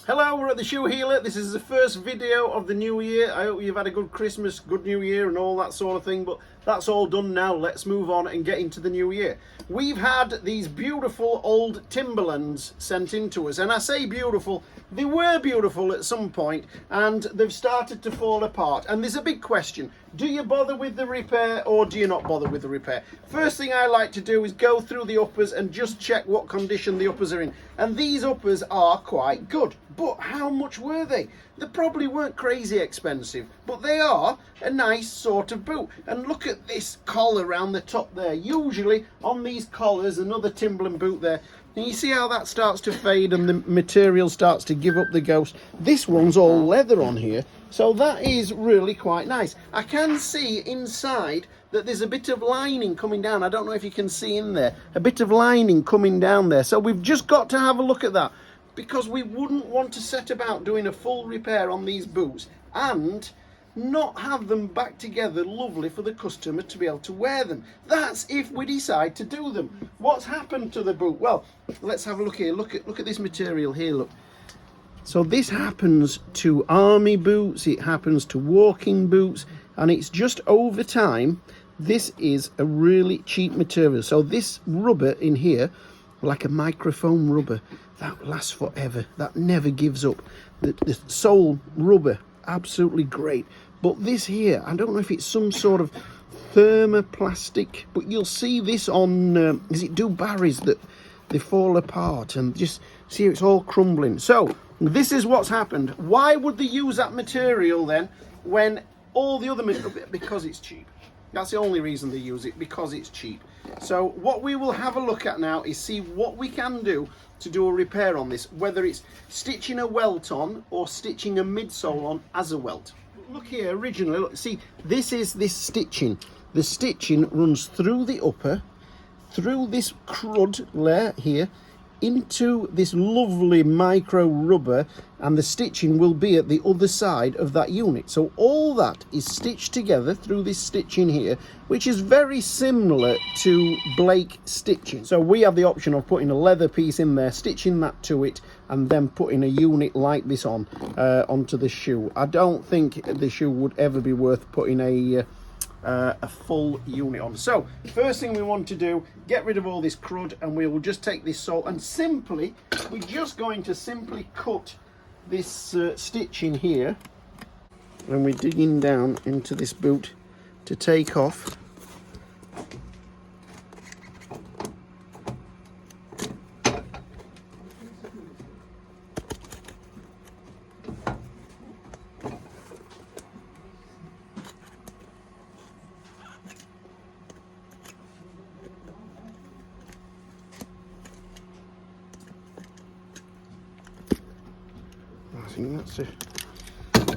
Hello, we're at the Shoe Healer. This is the first video of the new year. I hope you've had a good Christmas, good new year and all that sort of thing, but that's all done now. Let's move on and get into the new year. We've had these beautiful old Timberlands sent in to us, and I say beautiful, they were beautiful at some point and they've started to fall apart. And there's a big question. Do you bother with the repair or do you not bother with the repair? First thing I like to do is go through the uppers and just check what condition the uppers are in. And these uppers are quite good. But how much were they? They probably weren't crazy expensive, but they are a nice sort of boot. And look at this collar around the top there. Usually on these collars, another Timberland boot there. And you see how that starts to fade and the material starts to give up the ghost. This one's all leather on here, so that is really quite nice. I can see inside that there's a bit of lining coming down. I don't know if you can see in there. A bit of lining coming down there. So we've just got to have a look at that, because we wouldn't want to set about doing a full repair on these boots and not have them back together lovely for the customer to be able to wear them. That's if we decide to do them. What's happened to the boot? Well, let's have a look here. Look at this material here, look. So this happens to army boots, it happens to walking boots, and it's just over time, this is a really cheap material. So this rubber in here, like a microfoam rubber, that lasts forever, that never gives up. The sole rubber, absolutely great. But this here, I don't know if it's some sort of thermoplastic, but you'll see this on, is it Dubarry's, that they fall apart and just see it's all crumbling. So this is what's happened. Why would they use that material then when all the other material? Because it's cheap. That's the only reason they use it, because it's cheap. So what we will have a look at now is see what we can do to do a repair on this, whether it's stitching a welt on or stitching a midsole on as a welt. Look here, originally, look, see, this is this stitching. The stitching runs through the upper, through this crud layer here, into this lovely micro rubber, and the stitching will be at the other side of that unit. So all that is stitched together through this stitching here, which is very similar to Blake stitching. So we have the option of putting a leather piece in there, stitching that to it, and then putting a unit like this on onto the shoe. I don't think the shoe would ever be worth putting a full unit on. So first thing we want to do, get rid of all this crud, and we will just take this sole and simply, we're just going to simply cut this stitching here, and we're digging down into this boot to take off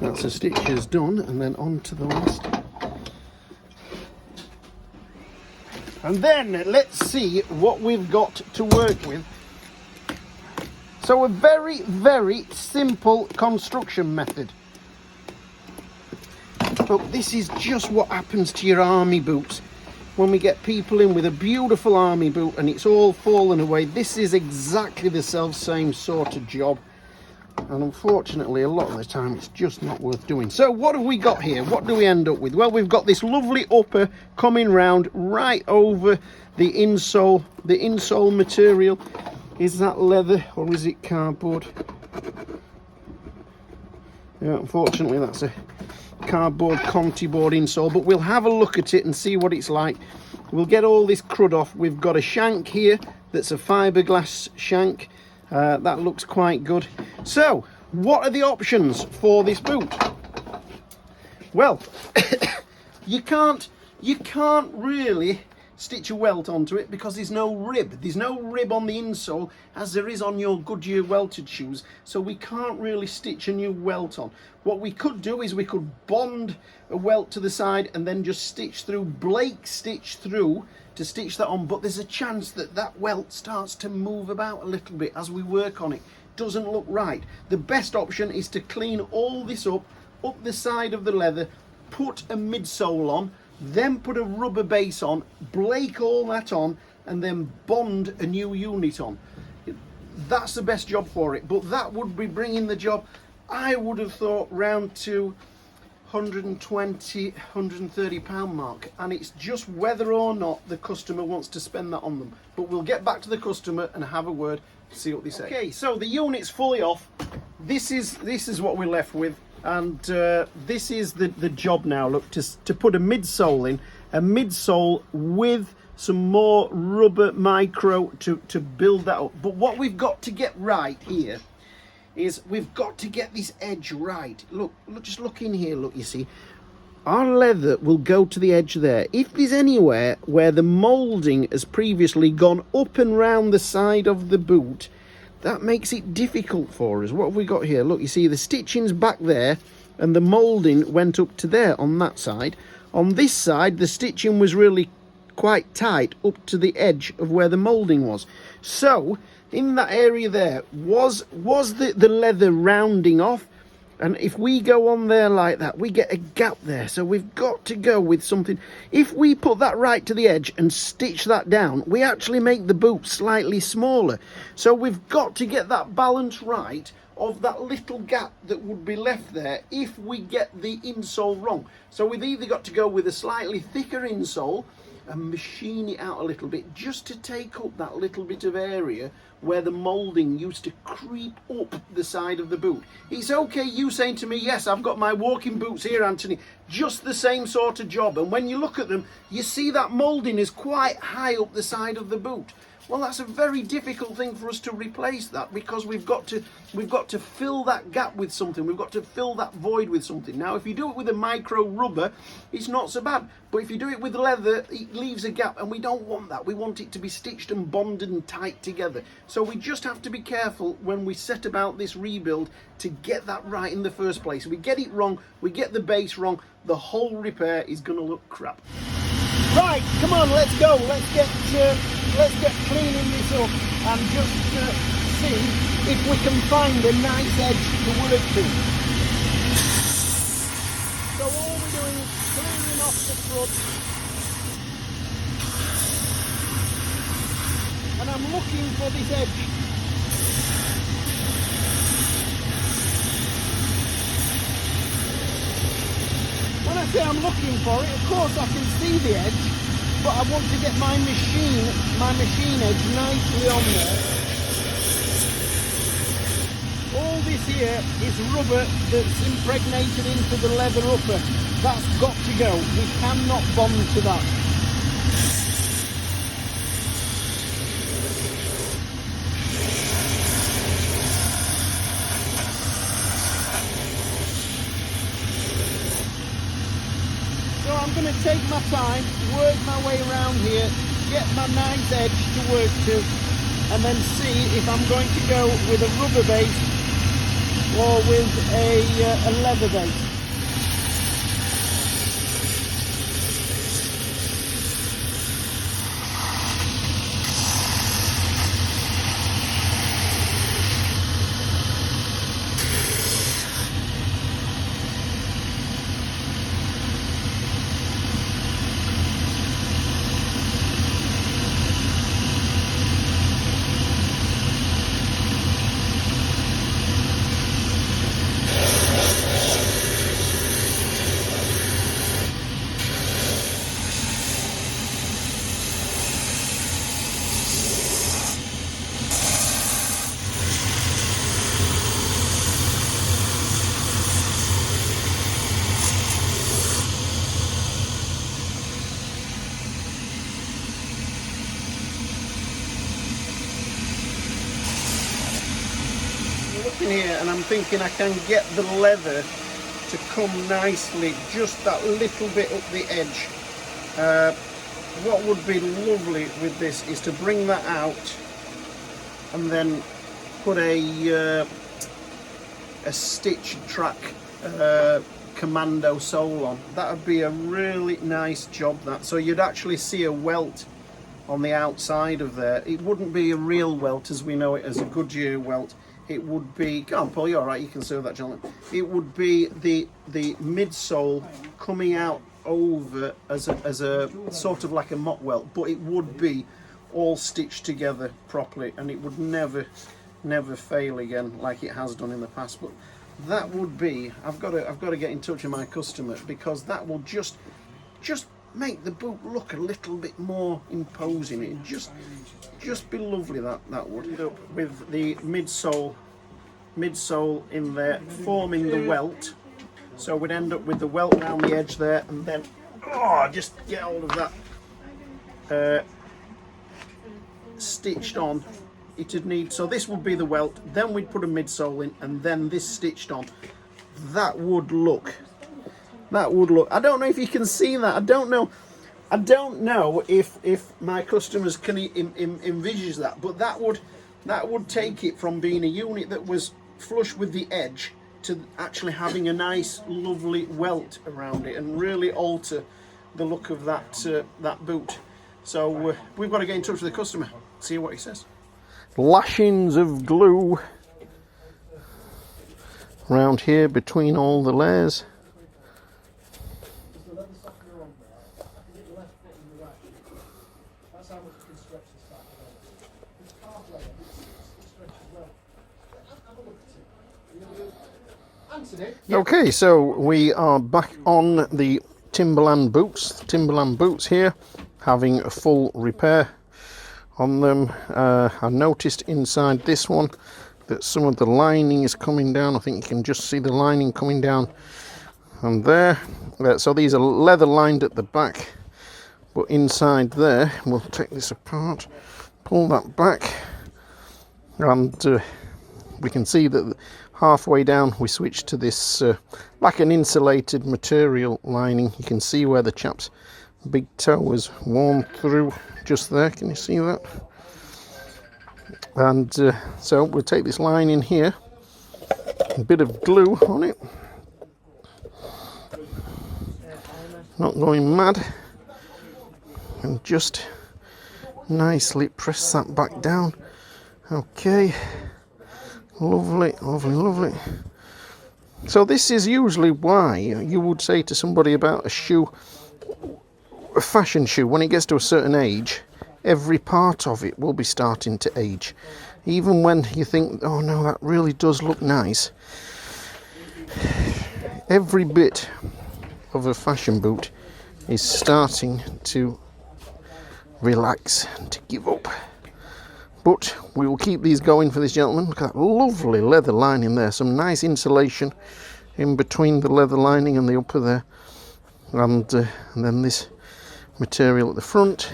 that's the stitches done, and then on to the last. And then let's see what we've got to work with. So a very, very simple construction method. But this is just what happens to your army boots. When we get people in with a beautiful army boot and it's all fallen away, this is exactly the same sort of job. And unfortunately, a lot of the time, it's just not worth doing. So what have we got here? What do we end up with? Well, we've got this lovely upper coming round right over the insole. The insole material, is that leather or is it cardboard? Yeah, unfortunately, that's a cardboard Conti board insole, but we'll have a look at it and see what it's like. We'll get all this crud off. We've got a shank here that's a fiberglass shank. That looks quite good. So, what are the options for this boot? Well, you can't really stitch a welt onto it because there's no rib. There's no rib on the insole as there is on your Goodyear welted shoes. So we can't really stitch a new welt on. What we could do is we could bond a welt to the side and then just stitch through, Blake stitch through to stitch that on, but there's a chance that that welt starts to move about a little bit as we work on it. Doesn't look right. The best option is to clean all this up the side of the leather, put a midsole on, then put a rubber base on, Blake all that on, and then bond a new unit on. that's the best job for it. But that would be bringing the job, I would have thought, round to 120, 130 pound mark, and it's just whether or not the customer wants to spend that on them. But we'll get back to the customer and have a word, see what they say. Okay, so the unit's fully off. This is what we're left with, and this is the job now. Look, to put a midsole in, a midsole with some more rubber micro to build that up. But what we've got to get right here is we've got to get this edge right. Look, just look in here. Look, you see, our leather will go to the edge there. If there's anywhere where the moulding has previously gone up and round the side of the boot, that makes it difficult for us. What have we got here? Look, you see the stitching's back there and the moulding went up to there on that side. On this side, the stitching was really quite tight up to the edge of where the moulding was. So in that area there was the leather rounding off, and if we go on there like that, we get a gap there. So we've got to go with something. If we put that right to the edge and stitch that down, we actually make the boot slightly smaller. So we've got to get that balance right of that little gap that would be left there if we get the insole wrong. So we've either got to go with a slightly thicker insole and machine it out a little bit just to take up that little bit of area where the moulding used to creep up the side of the boot. It's okay you saying to me, yes, I've got my walking boots here, Anthony, just the same sort of job, and when you look at them you see that moulding is quite high up the side of the boot. Well, that's a very difficult thing for us to replace that, because we've got to fill that gap with something. We've got to fill that void with something. Now, if you do it with a micro rubber, it's not so bad. But if you do it with leather, it leaves a gap, and we don't want that. We want it to be stitched and bonded and tight together. So we just have to be careful when we set about this rebuild to get that right in the first place. If we get it wrong, we get the base wrong, the whole repair is going to look crap. Right, come on, let's go. Let's get cleaning this up and just see if we can find a nice edge to work to. So all we're doing is cleaning off the front, and I'm looking for this edge. When I say I'm looking for it, of course I can see the edge, but I want to get my machine edge nicely on there. All this here is rubber that's impregnated into the leather upper. That's got to go. We cannot bond to that. So I'm going to take my time, work my way around here, get my nice edge to work to, and then see if I'm going to go with a rubber base or with a leather base. Here, and I'm thinking I can get the leather to come nicely, just that little bit up the edge. What would be lovely with this is to bring that out and then put a stitch track Commando sole on. That would be a really nice job, that. So you'd actually see a welt on the outside of there. It wouldn't be a real welt as we know it as a Goodyear welt. It would be, come on Paul, you're alright, you can serve that gentleman. It would be the midsole coming out over as a sort of like a mock welt, but it would be all stitched together properly, and it would never never fail again like it has done in the past. But that would be, I've got to get in touch with my customer, because that will just make the boot look a little bit more imposing. It just be lovely, that would. End up with the midsole in there forming the welt. So we'd end up with the welt around the edge there, and then just get hold of that stitched on. It'd need, so this would be the welt, then we'd put a midsole in, and then this stitched on. That would look, I don't know if you can see that. I don't know if my customers can envisage that, but that would take it from being a unit that was flush with the edge to actually having a nice lovely welt around it, and really alter the look of that boot. So we've got to get in touch with the customer, see what he says. Lashings of glue around here between all the layers. Okay, so we are back on the Timberland boots here, having a full repair on them. I noticed inside this one that some of the lining is coming down. I think you can just see the lining coming down and there. So these are leather lined at the back, but inside there, we'll take this apart, pull that back, and we can see that halfway down we switched to this like an insulated material lining. You can see where the chap's big toe was worn through just there. Can you see that? And so we'll take this line in here, a bit of glue on it, not going mad, and just nicely press that back down. Okay, lovely, lovely, lovely. So this is usually why you would say to somebody about a shoe, a fashion shoe, when it gets to a certain age, every part of it will be starting to age. Even when you think, oh no, that really does look nice, every bit of a fashion boot is starting to relax and to give up. But we will keep these going for this gentleman. Look at that lovely leather lining there, some nice insulation in between the leather lining and the upper there, and then this material at the front.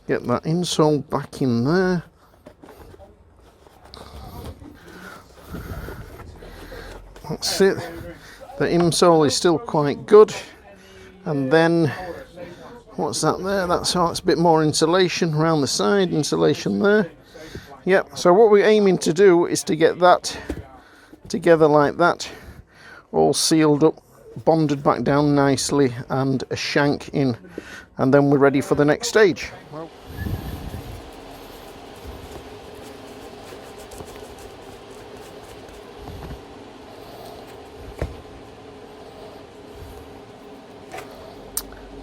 Get that insole back in there. That's it. The insole is still quite good. And then, what's that there? That's a bit more insulation around the side, insulation there. Yep, so what we're aiming to do is to get that together like that, all sealed up, bonded back down nicely, and a shank in. And then we're ready for the next stage.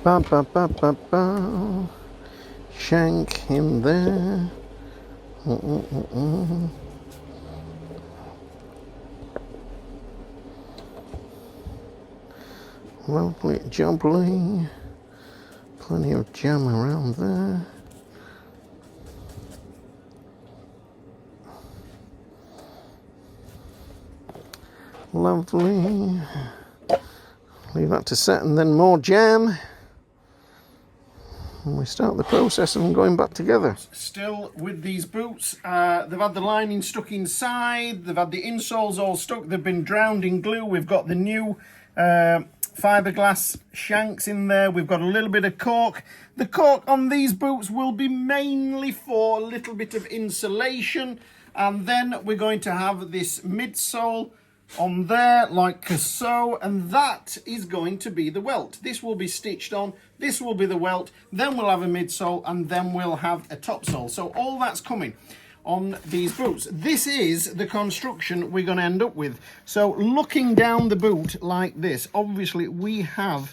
Ba ba ba ba ba. Shank in there. Lovely jubbly. Plenty of jam around there. Lovely. Leave that to set, and then more jam. And we start the process of them going back together. Still with these boots, they've had the lining stuck inside, they've had the insoles all stuck, they've been drowned in glue. We've got the new fiberglass shanks in there, we've got a little bit of cork. The cork on these boots will be mainly for a little bit of insulation, and then we're going to have this midsole on there like so, and that is going to be the welt. This will be stitched on, this will be the welt, then we'll have a midsole, and then we'll have a top sole. So all that's coming on these boots. This is the construction we're going to end up with. So looking down the boot like this, obviously we have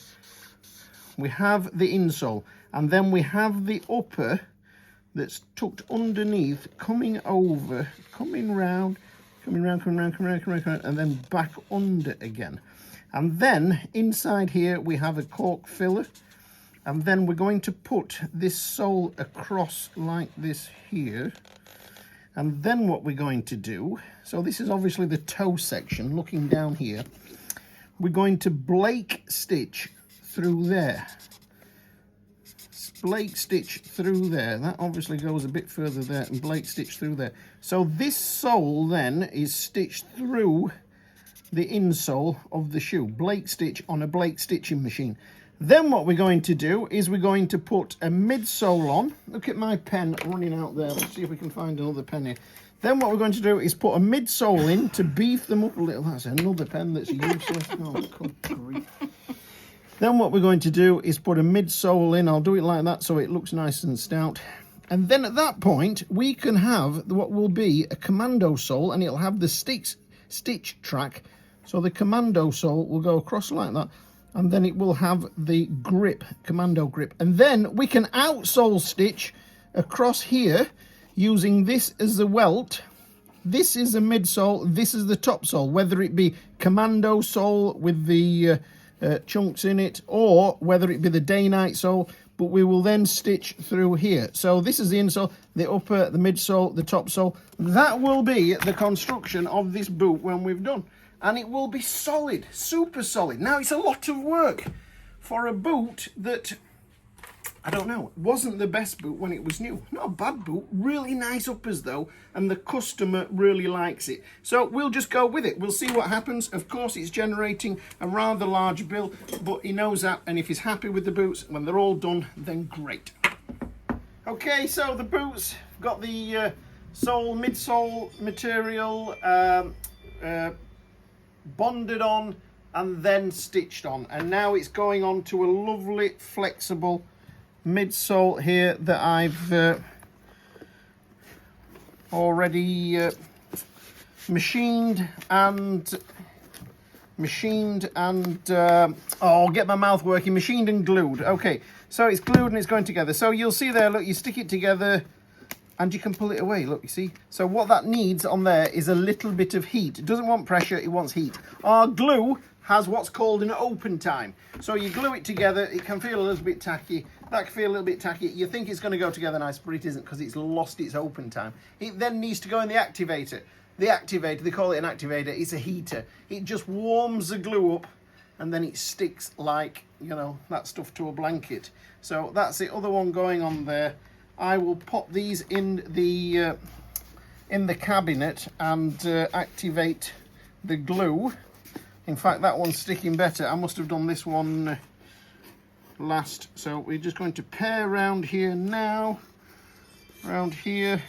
the insole, and then we have the upper that's tucked underneath, coming over, coming round, and then back under again. And then inside here we have a cork filler, and then we're going to put this sole across like this here. And then what we're going to do, so this is obviously the toe section looking down here, we're going to Blake stitch through there. Blake stitch through there. That obviously goes a bit further there, and Blake stitch through there. So this sole then is stitched through the insole of the shoe. Blake stitch on a Blake stitching machine. Then what we're going to do is we're going to put a midsole on. Look at my pen running out there. Let's see if we can find another pen here. Then what we're going to do is put a midsole in to beef them up a little. That's another pen that's useless. Oh, good grief. Then what we're going to do is put a midsole in. I'll do it like that so it looks nice and stout. And then at that point, we can have what will be a Commando sole, and it'll have the stitch track. So the Commando sole will go across like that, and then it will have the grip, Commando grip. And then we can outsole stitch across here using this as the welt. This is the midsole, this is the top sole, whether it be Commando sole with the chunks in it, or whether it be the day-night sole, but we will then stitch through here. So this is the insole, the upper, the midsole, the top sole. That will be the construction of this boot when we've done. And it will be solid, super solid. Now, it's a lot of work for a boot that, I don't know, wasn't the best boot when it was new. Not a bad boot, really nice uppers though, and the customer really likes it. So we'll just go with it. We'll see what happens. Of course, it's generating a rather large bill, but he knows that, and if he's happy with the boots, when they're all done, then great. Okay, so the boots, got the sole, midsole material, bonded on and then stitched on, and now it's going on to a lovely flexible midsole here that I've already machined and I'll get my mouth working, machined and glued. Okay, so it's glued and it's going together. So you'll see there, look, you stick it together and you can pull it away, look, you see. So what that needs on there is a little bit of heat. It doesn't want pressure, it wants heat. Our glue has what's called an open time. So you glue it together, it can feel a little bit tacky, that can feel a little bit tacky. You think it's going to go together nice, but it isn't, because it's lost its open time. It then needs to go in the activator. The activator, they call it an activator, it's a heater. It just warms the glue up, and then it sticks like, you know, that stuff to a blanket. So that's the other one going on there. I will pop these in the cabinet and activate the glue. In fact, that one's sticking better. I must have done this one last. So we're just going to pair around here now, around here.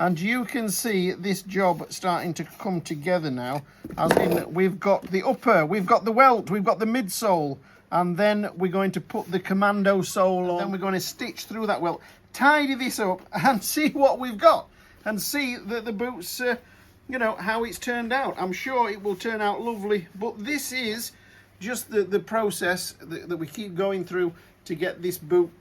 And you can see this job starting to come together now. As in, we've got the upper, we've got the welt, we've got the midsole, and then we're going to put the Commando sole on. Then we're going to stitch through that welt, tidy this up, and see what we've got, and see that the boots, you know, how it's turned out. I'm sure it will turn out lovely, but this is just the process that we keep going through to get this boot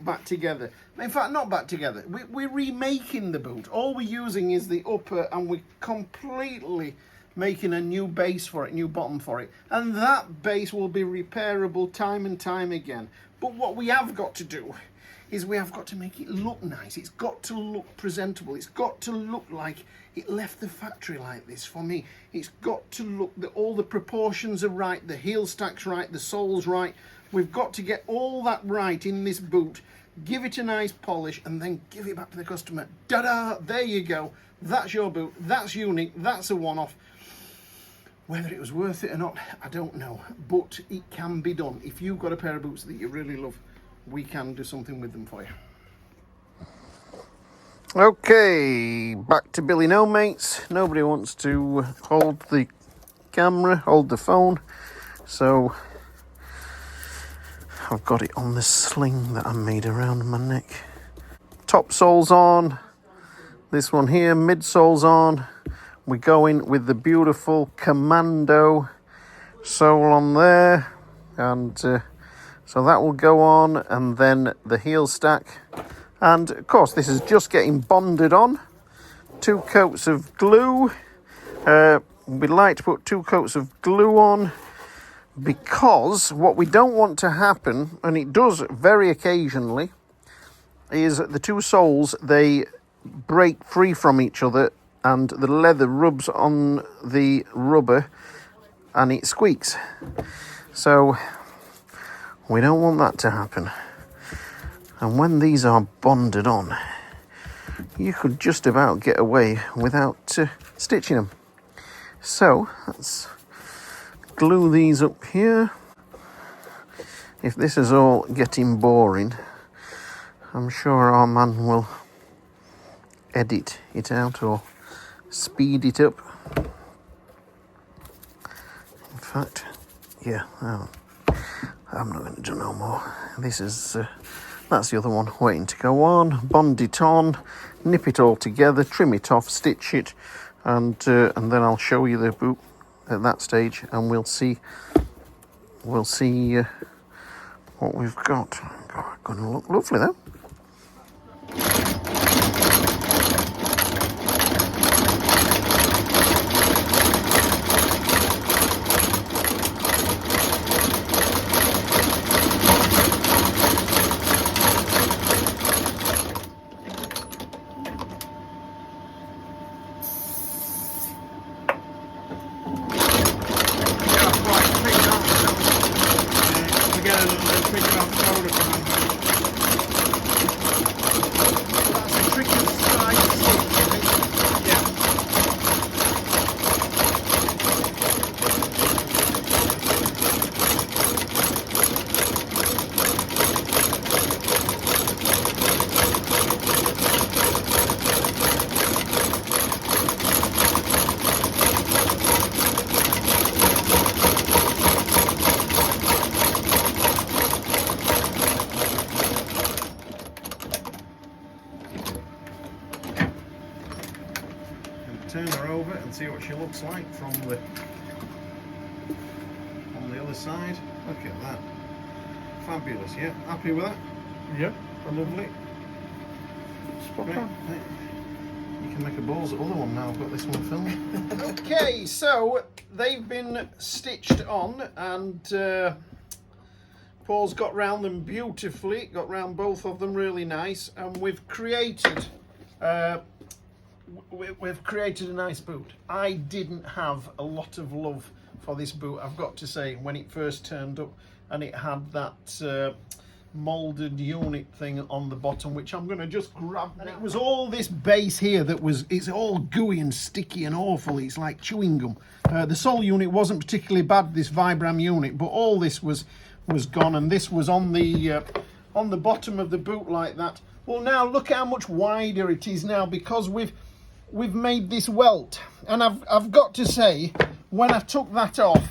back together. In fact, not back together. We're remaking the boot. All we're using is the upper, and we're completely making a new base for it, new bottom for it. And that base will be repairable time and time again. But what we have got to do is we have got to make it look nice. It's got to look presentable. It's got to look like it left the factory like this for me. It's got to look that all the proportions are right, the heel stack's right, the sole's right. We've got to get all that right in this boot, give it a nice polish, and then give it back to the customer. Ta-da! There you go. That's your boot. That's unique. That's a one-off. Whether it was worth it or not, I don't know. But it can be done. If you've got a pair of boots that you really love, we can do something with them for you. Okay, back to Billy No Mates. Nobody wants to hold the camera, hold the phone, so I've got it on the sling that I made around my neck. Top sole's on, this one here, midsole's on. We're going with the beautiful Commando sole on there, and so that will go on, and then the heel stack, And of course this is just getting bonded on. 2 coats of glue. We'd like to put 2 coats of glue on, because what we don't want to happen, and it does very occasionally, is the 2 soles, they break free from each other and the leather rubs on the rubber and it squeaks. So we don't want that to happen. And when these are bonded on, you could just about get away without stitching them. So let's glue these up here. If this is all getting boring, I'm sure our man will edit it out or speed it up. In fact, yeah, I'm not going to do no more. This is that's the other one waiting to go on. Bond it on, nip it all together, trim it off, stitch it, and then I'll show you the boot at that stage, and we'll see what we've got. Oh, going to look lovely though. Turn her over and see what she looks like from the other side. Look at that. Fabulous, yeah? Happy with that? Yeah. Lovely. Spot Right. on. You can make a balls of the other one now. I've got this one filmed. Okay, so they've been stitched on, and Paul's got round them beautifully. Got round both of them really nice, and we've created a nice boot. I didn't have a lot of love for this boot, I've got to say, when it first turned up, and it had that molded unit thing on the bottom, which I'm going to just grab. And it was all this base here that it's all gooey and sticky and awful. It's like chewing gum. The sole unit wasn't particularly bad, this Vibram unit, but all this was gone, and this was on the bottom of the boot like that. Well, now look how much wider it is now, because we've made this welt, and I've got to say, when I took that off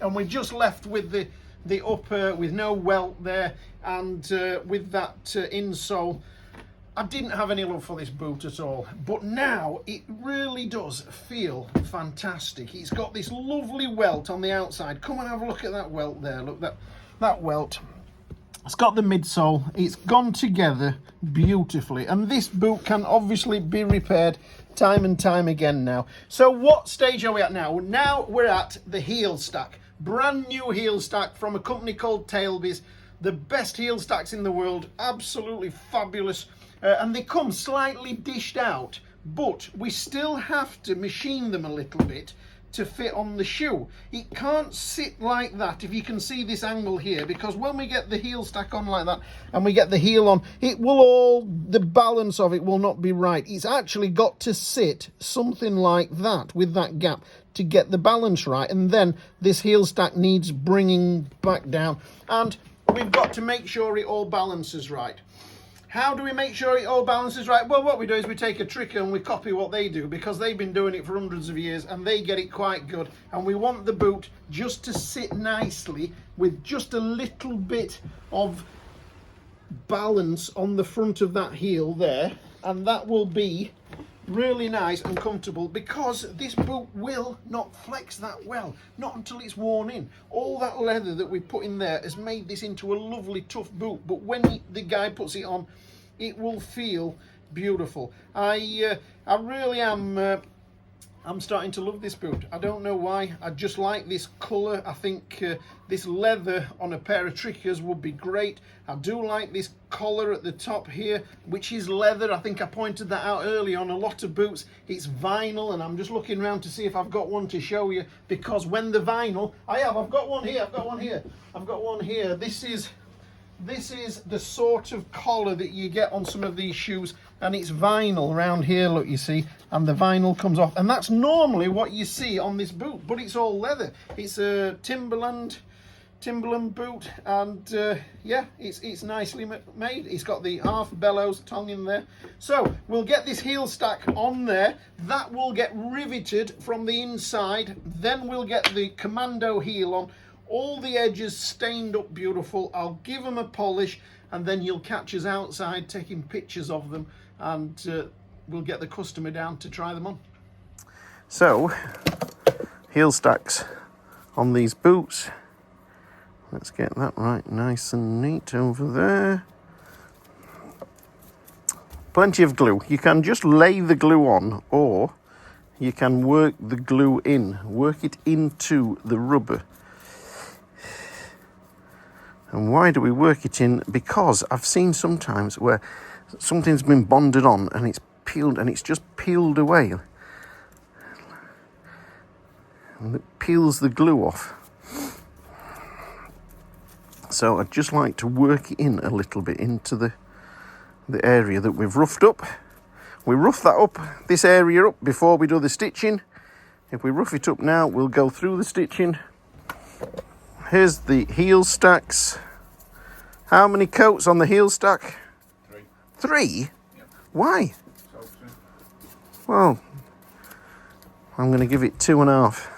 and we just left with the upper with no welt there, and with that insole, I didn't have any love for this boot at all. But now it really does feel fantastic. It's got this lovely welt on the outside. Come and have a look at that welt there. Look, that welt. It's got the midsole. It's gone together beautifully, and this boot can obviously be repaired time and time again now. So what stage are we at now? Now we're at the heel stack. Brand new heel stack from a company called Timbs. The best heel stacks in the world. Absolutely fabulous. And they come slightly dished out, but we still have to machine them a little bit to fit on the shoe. It can't sit like that, if you can see this angle here, because when we get the heel stack on like that and we get the heel on, the balance of it will not be right. It's actually got to sit something like that with that gap to get the balance right, and then this heel stack needs bringing back down, and we've got to make sure it all balances right. How do we make sure it all balances right? Well, what we do is we take a trick and we copy what they do, because they've been doing it for hundreds of years and they get it quite good. And we want the boot just to sit nicely with just a little bit of balance on the front of that heel there, and that will be really nice and comfortable, because this boot will not flex that well, not until it's worn in. All that leather that we put in there has made this into a lovely tough boot, but when the guy puts it on, it will feel beautiful. I really am. I'm starting to love this boot. I don't know why. I just like this colour. I think this leather on a pair of trickers would be great. I do like this collar at the top here, which is leather. I think I pointed that out earlier on a lot of boots. It's vinyl, and I'm just looking around to see if I've got one to show you, because when the vinyl... I've got one here, I've got one here. I've got one here. This is the sort of collar that you get on some of these shoes, and it's vinyl around here, look, you see, and the vinyl comes off, and that's normally what you see on this boot, but it's all leather. It's a Timberland boot, and yeah, it's nicely made. It's got the half bellows tongue in there. So we'll get this heel stack on there. That will get riveted from the inside. Then we'll get the Commando heel on. All the edges stained up beautiful. I'll give them a polish, and then you'll catch us outside taking pictures of them, and we'll get the customer down to try them on. So, heel stacks on these boots. Let's get that right nice and neat over there. Plenty of glue. You can just lay the glue on, or you can work the glue in. Work it into the rubber. And why do we work it in? Because I've seen sometimes where something's been bonded on and it's peeled, and it's just peeled away. And it peels the glue off. So I'd just like to work it in a little bit into the area that we've roughed up. We rough that up, this area up, before we do the stitching. If we rough it up now, we'll go through the stitching. Here's the heel stacks. How many coats on the heel stack? 3. 3? Yep. Why? So, Well, I'm going to give it 2.5.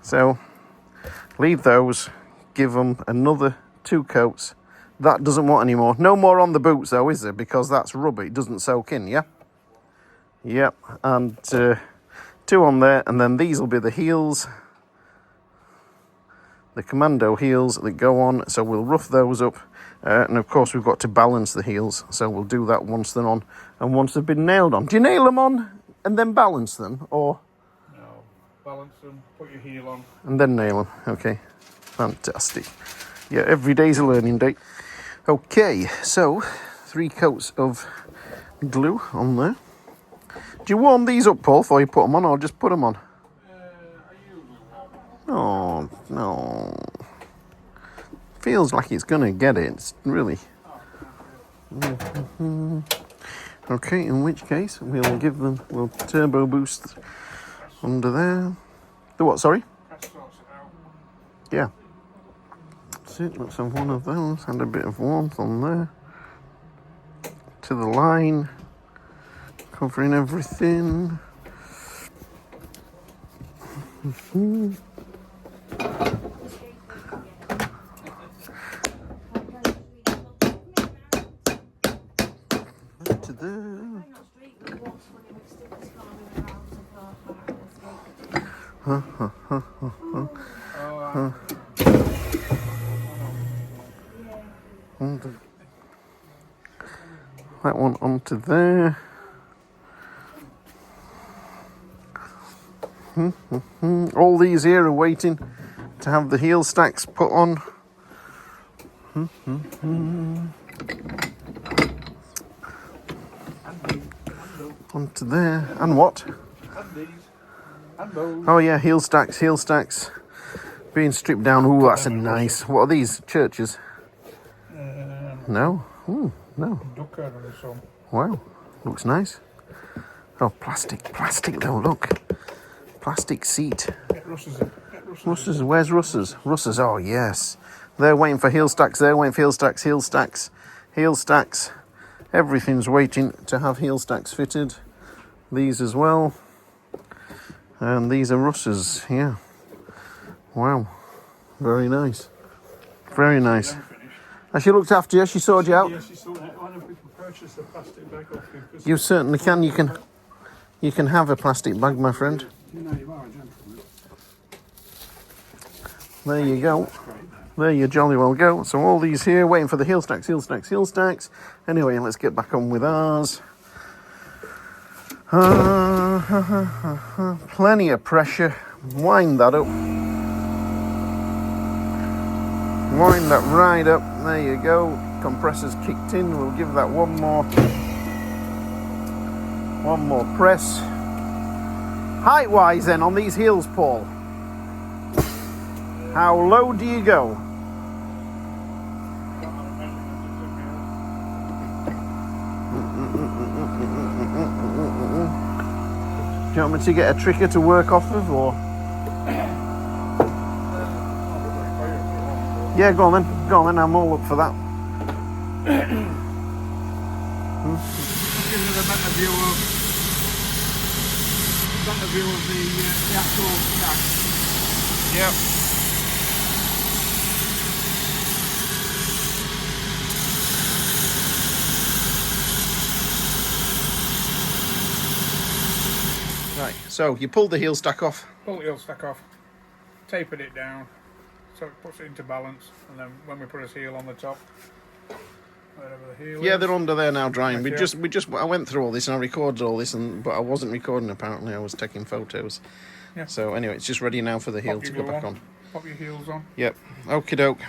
So, leave those, give them another 2 coats. That doesn't want any more. No more on the boots though, is there? Because that's rubber, it doesn't soak in, yeah? Yep, and 2 on there, and then these will be the heels. The Commando heels that go on, so we'll rough those up. And of course we've got to balance the heels, so we'll do that once they're on and once they've been nailed on. Do you nail them on and then balance them, or...? no, balance them, put your heel on. And then nail them, okay. Fantastic. Yeah, every day's a learning day. Okay, so 3 coats of glue on there. Do you warm these up, Paul, before you put them on, or just put them on? Oh, no. Feels like it's going to get it. It's really... Okay, in which case, we'll turbo boost under there. The what, sorry? Yeah. That's it, let's have one of those. Add a bit of warmth on there. To the line. Covering everything. To there. That one onto there. All these here are waiting to have the heel stacks put on. Onto there. And what? And these. And those. Oh yeah, heel stacks. Being stripped down. Ooh, that's a nice... What are these? Churches? No? Ooh, no. Ducker or some. Wow, looks nice. Oh, plastic though, look. Plastic seat. Get Russ's in. Russ's, where's Russ's? Russ's, oh yes. They're waiting for heel stacks, heel stacks. Everything's waiting to have heel stacks fitted. These as well. And these are Russ's, yeah. Wow, very nice. Very nice. Has she looked after you? She sorted you out? Yes, she sorted it. Why don't we purchase the plastic bag off you? You certainly can. You can You can have a plastic bag, my friend. You know you are a gentleman. There you go. There you jolly well go. So all these here, waiting for the heel stacks, heel stacks, heel stacks. Anyway, let's get back on with ours. Plenty of pressure. Wind that up. Wind that right up. There you go. Compressor's kicked in. We'll give that one more press. Height-wise then, on these heels, Paul, how low do you go? Do you want me to get a trigger to work off of, or? Yeah, go on then, I'm all up for that. Give you the better view of the actual stack. Yep. Right, so you pulled the heel stack off. Pull the heel stack off, tapered it down, so it puts it into balance, and then when we put his heel on the top, wherever the heel Yeah, is, they're under there now drying. Yes, I went through all this and I recorded all this, but I wasn't recording apparently. I was taking photos. Yeah. So anyway, it's just ready now for the heel to go back on. Pop your heels on. Yep. Okie doke.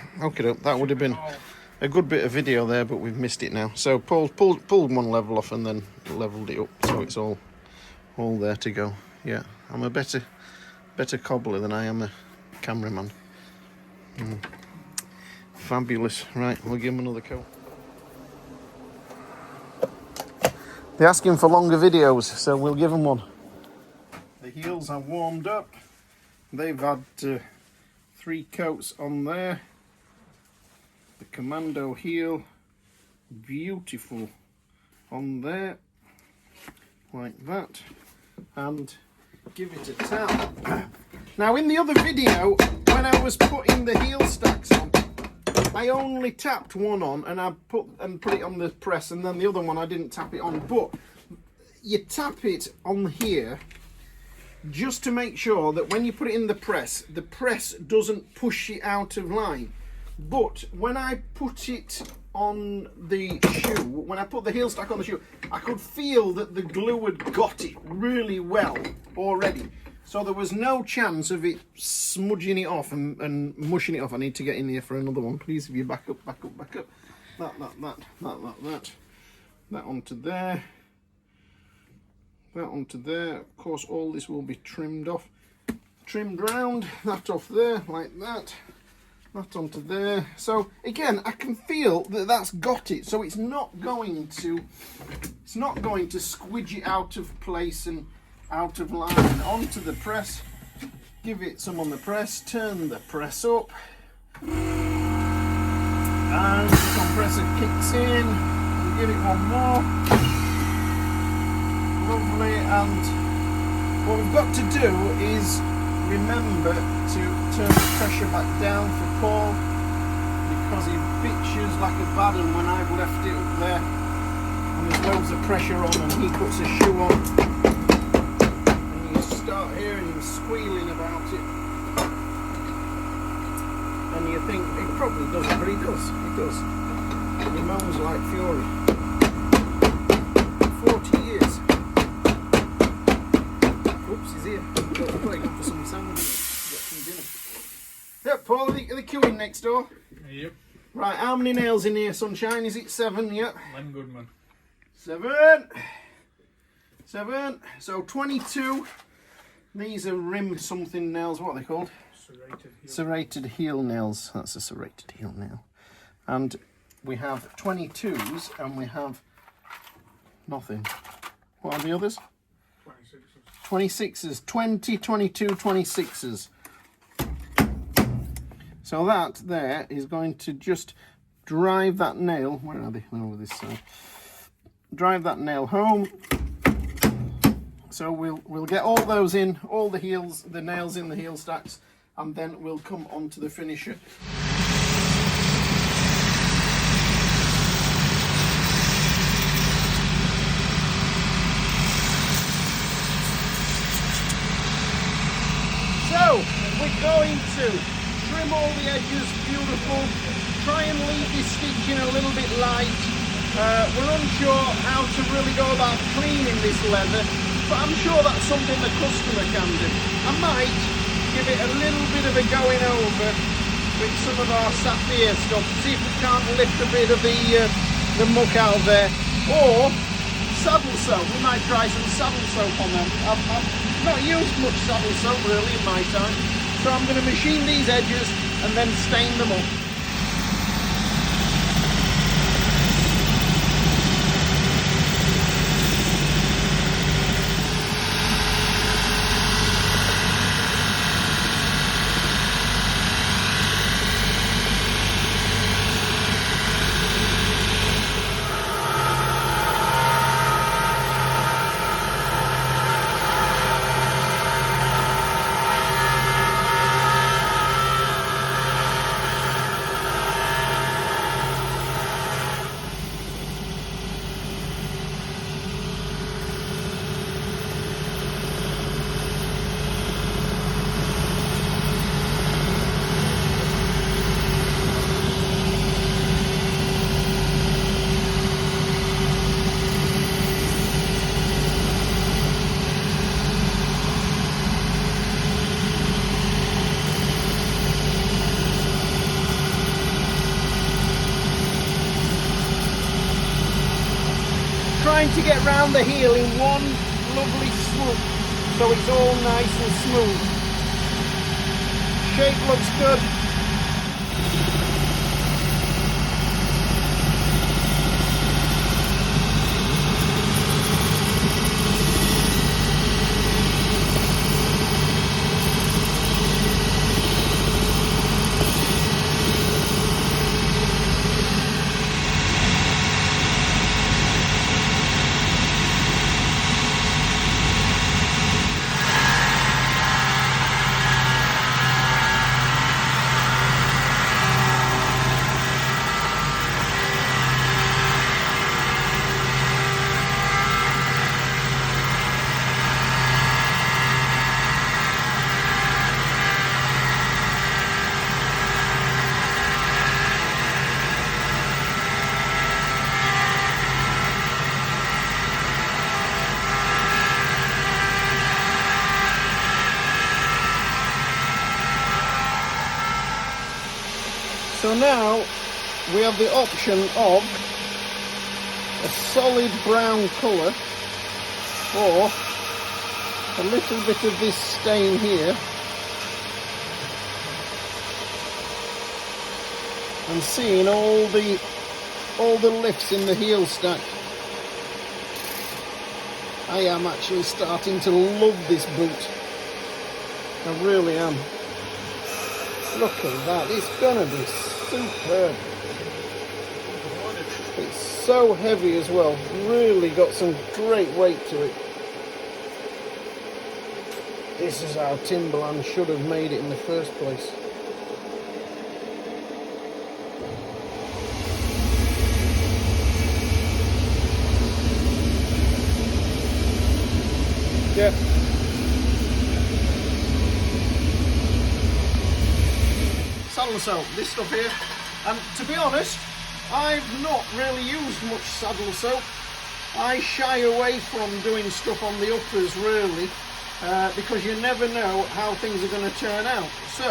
That would have been a good bit of video there, but we've missed it now. So pulled one level off and then leveled it up, so it's all there to go. Yeah, I'm a better cobbler than I am a cameraman. Fabulous. Right, we'll give him another coat. They're asking for longer videos, so we'll give them one. The heels are warmed up. They've had 3 coats on there. The Commando heel, beautiful on there, like that. And give it a tap. Now in the other video, when I was putting the heel stacks on, I only tapped one on and I put it on the press, and then the other one I didn't tap it on. But you tap it on here just to make sure that when you put it in the press doesn't push it out of line. But when I put it on the shoe, when I put the heel stack on the shoe, I could feel that the glue had got it really well already. So there was no chance of it smudging it off and mushing it off. I need to get in here for another one. Please, if you back up. That onto there. That onto there. Of course, all this will be trimmed off. Trimmed round. That off there, like that. That onto there. So again, I can feel that that's got it. So it's not going to squidge it out of place and out of line. Onto the press. Give it some on the press. Turn the press up. And the compressor kicks in. We'll give it one more. Lovely. And what we've got to do is remember to turn the pressure back down for Paul, because he bitches like a bad one when I've left it up there and there's loads of pressure on and he puts a shoe on and you start hearing him squealing about it and you think it probably doesn't, but he does. He moans like fury. 40 years. Oops, he's here. Probably going for some sandwiches. Get some dinner. Yep, Paul, are they queuing next door? Yep. Right, how many nails in here, sunshine? Is it 7? Yep. Len Goodman. 7. So 22. These are rim something nails. What are they called? Serrated heel nails. That's a serrated heel nail. And we have 22s and we have nothing. What are the others? 26s. 20, 22, 26s. So that there is going to just drive that nail. Where are they? Over this side. Drive that nail home. So we'll get all those in, all the heels, the nails in the heel stacks, and then we'll come on to the finisher. going to trim all the edges, beautiful. Try and leave this stitching a little bit light. We're unsure how to really go about cleaning this leather, but I'm sure that's something the customer can do. I might give it a little bit of a going over with some of our sapphire stuff, see if we can't lift a bit of the muck out there. Or saddle soap, we might try some saddle soap on them. I've not used much saddle soap really in my time, so I'm going to machine these edges and then stain them up. Trying to get round the heel in one lovely swoop so it's all nice and smooth. Shape looks good. So now we have the option of a solid brown colour or a little bit of this stain here, and seeing all the lifts in the heel stack. I am actually starting to love this boot. I really am. Look at that, it's gonna be superb. It's so heavy as well, really got some great weight to it. This is how Timberland should have made it in the first place. Yeah. Saddle soap, this stuff here, and to be honest, I've not really used much saddle soap. I shy away from doing stuff on the uppers really, because you never know how things are going to turn out. So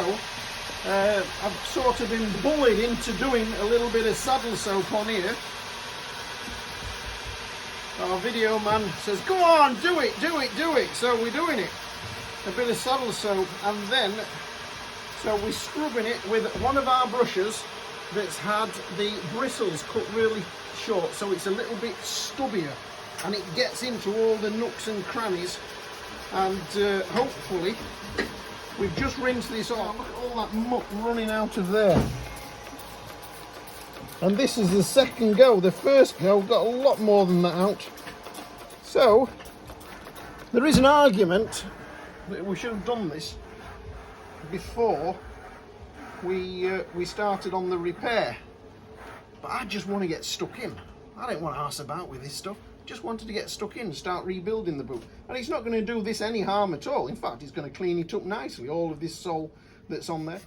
I've sort of been bullied into doing a little bit of saddle soap on here. Our video man says, go on, do it, do it, do it. So we're doing it. A bit of saddle soap, and then so we're scrubbing it with one of our brushes that's had the bristles cut really short, so it's a little bit stubbier and it gets into all the nooks and crannies. And hopefully we've just rinsed this off. Look at all that muck running out of there. And this is the second go. The first go got a lot more than that out. So there is an argument that we should have done this before we started on the repair, but I just want to get stuck in. I don't want to arse about with this stuff. Just wanted to get stuck in and start rebuilding the boot, and it's not going to do this any harm at all. In fact, it's going to clean it up nicely. All of this sole that's on there.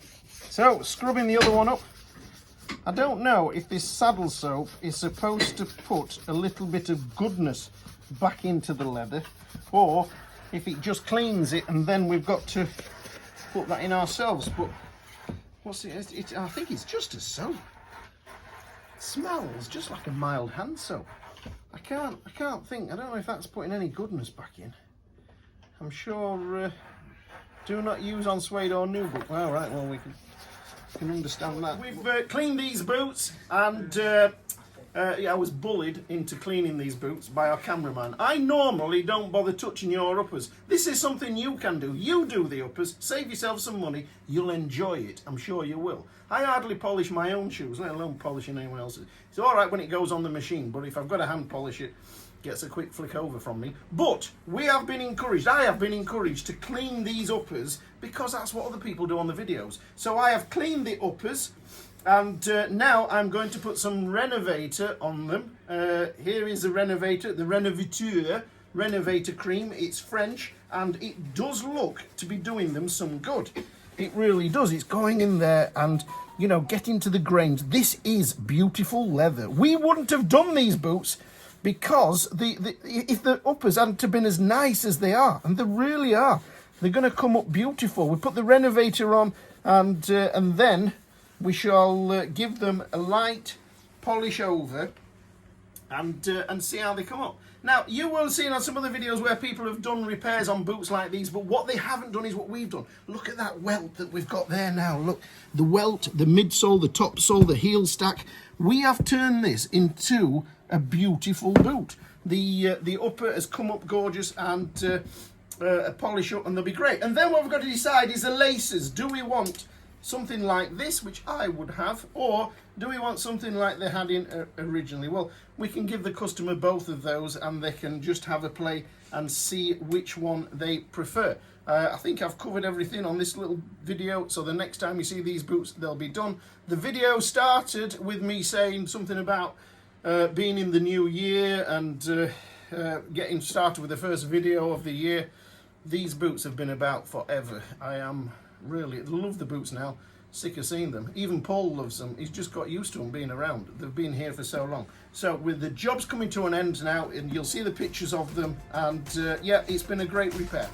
So, scrubbing the other one up. I don't know if this saddle soap is supposed to put a little bit of goodness back into the leather, or if it just cleans it and then we've got to put that in ourselves. But what's it? I think it's just a soap. It smells just like a mild hand soap. I can't think. I don't know if that's putting any goodness back in. I'm sure. Do not use on suede or new, but well, right. Well, we can understand that. We've cleaned these boots, and yeah, I was bullied into cleaning these boots by our cameraman. I normally don't bother touching your uppers. This is something you can do. You do the uppers, save yourself some money, you'll enjoy it. I'm sure you will. I hardly polish my own shoes, let alone polishing anyone else's. It's alright when it goes on the machine, but if I've got to hand polish it, gets a quick flick over from me. But we have been encouraged, I have been encouraged to clean these uppers because that's what other people do on the videos. So I have cleaned the uppers, and now I'm going to put some renovator on them. Here is the renovator, the renovator cream. It's French, and it does look to be doing them some good. It really does. It's going in there and, you know, getting to the grains. This is beautiful leather. We wouldn't have done these boots because if the uppers hadn't have been as nice as they are, and they really are, they're going to come up beautiful. We put the renovator on, and then we shall give them a light polish over, and see how they come up. Now, you will have seen on some other videos where people have done repairs on boots like these, but what they haven't done is what we've done. Look at that welt that we've got there now. Look, the welt, the midsole, the top sole, the heel stack. We have turned this into a beautiful boot. The upper has come up gorgeous, and a polish up, and they'll be great. And then what we've got to decide is the laces. Do we want something like this, which I would have, or do we want something like they had in originally? Well, we can give the customer both of those, and they can just have a play and see which one they prefer. I think I've covered everything on this little video, so the next time you see these boots, they'll be done. The video started with me saying something about being in the new year and getting started with the first video of the year. These boots have been about forever. I am really love the boots now, sick of seeing them. Even Paul loves them. He's just got used to them being around. They've been here for so long. So with the jobs coming to an end now, and you'll see the pictures of them, and yeah, it's been a great repair.